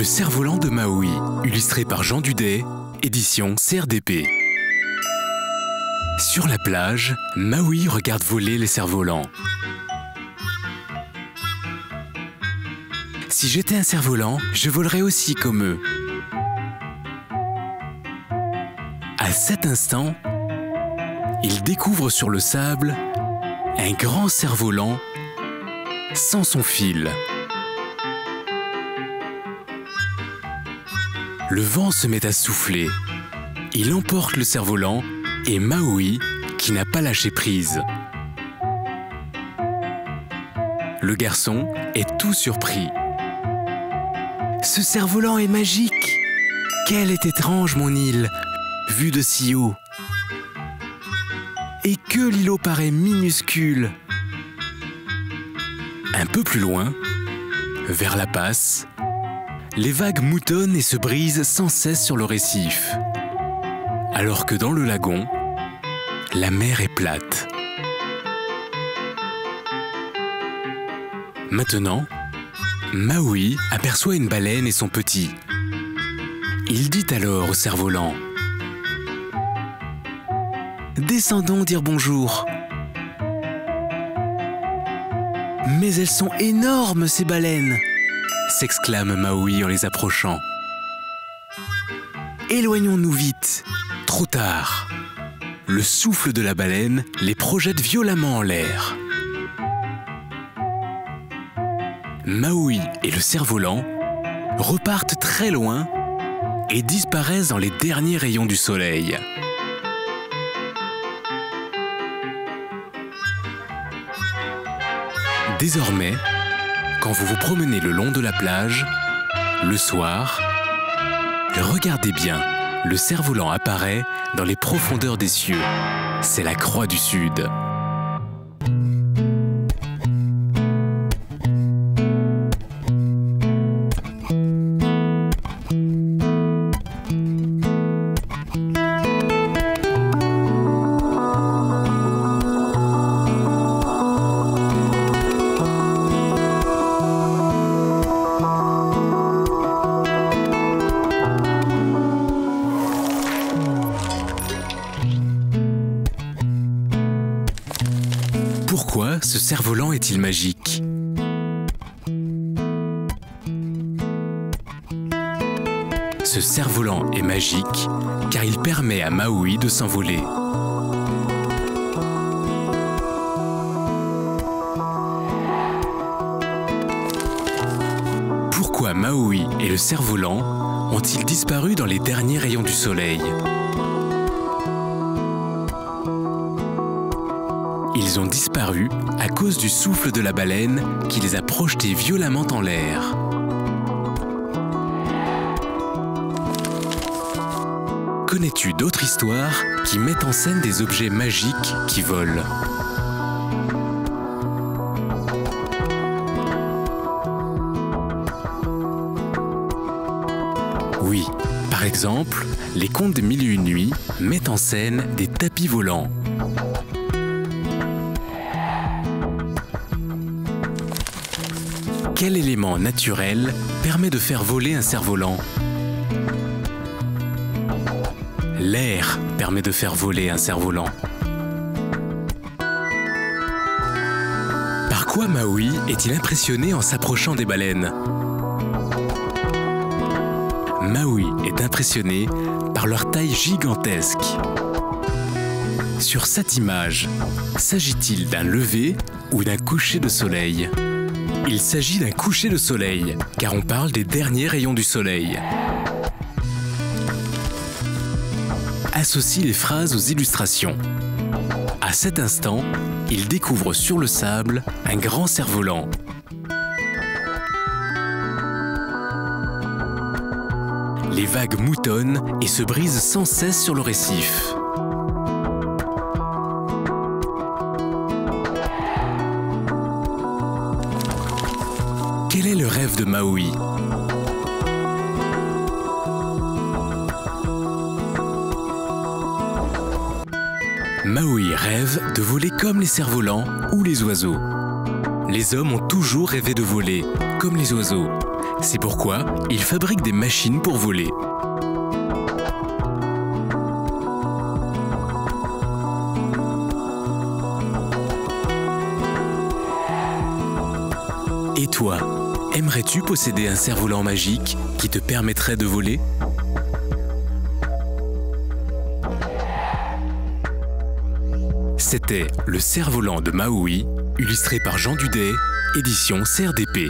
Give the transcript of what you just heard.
Le cerf-volant de Maui, illustré par Jean Dudet, édition CRDP. Sur la plage, Maui regarde voler les cerfs-volants. Si j'étais un cerf-volant, je volerais aussi comme eux. À cet instant, il découvre sur le sable un grand cerf-volant sans son fil. Le vent se met à souffler. Il emporte le cerf-volant et Maui qui n'a pas lâché prise. Le garçon est tout surpris. Ce cerf-volant est magique! Quelle est étrange mon île, vue de si haut! Et que l'îlot paraît minuscule! Un peu plus loin, vers la passe, les vagues moutonnent et se brisent sans cesse sur le récif. Alors que dans le lagon, la mer est plate. Maintenant, Maui aperçoit une baleine et son petit. Il dit alors au cerf-volant: « Descendons dire bonjour. » « Mais elles sont énormes, ces baleines !» s'exclame Maui en les approchant. « Éloignons-nous vite, trop tard. » Le souffle de la baleine les projette violemment en l'air. Maui et le cerf-volant repartent très loin et disparaissent dans les derniers rayons du soleil. Désormais, quand vous vous promenez le long de la plage, le soir, regardez bien, le cerf-volant apparaît dans les profondeurs des cieux. C'est la Croix du Sud. Pourquoi ce cerf-volant est-il magique? Ce cerf-volant est magique car il permet à Maui de s'envoler. Pourquoi Maui et le cerf-volant ont-ils disparu dans les derniers rayons du soleil? Ils ont disparu à cause du souffle de la baleine qui les a projetés violemment en l'air. Connais-tu d'autres histoires qui mettent en scène des objets magiques qui volent? Oui, par exemple, les contes des Mille et une nuits mettent en scène des tapis volants. Quel élément naturel permet de faire voler un cerf-volant? L'air permet de faire voler un cerf-volant. Par quoi Maui est-il impressionné en s'approchant des baleines? Maui est impressionné par leur taille gigantesque. Sur cette image, s'agit-il d'un lever ou d'un coucher de soleil? Il s'agit d'un coucher de soleil, car on parle des derniers rayons du soleil. Associe les phrases aux illustrations. À cet instant, il découvre sur le sable un grand cerf-volant. Les vagues moutonnent et se brisent sans cesse sur le récif. Quel est le rêve de Maui? Maui rêve de voler comme les cerfs-volants ou les oiseaux. Les hommes ont toujours rêvé de voler, comme les oiseaux. C'est pourquoi il fabrique des machines pour voler. Et toi, aimerais-tu posséder un cerf-volant magique qui te permettrait de voler ? C'était Le cerf-volant de Maui, illustré par Jean Dudet, édition CRDP.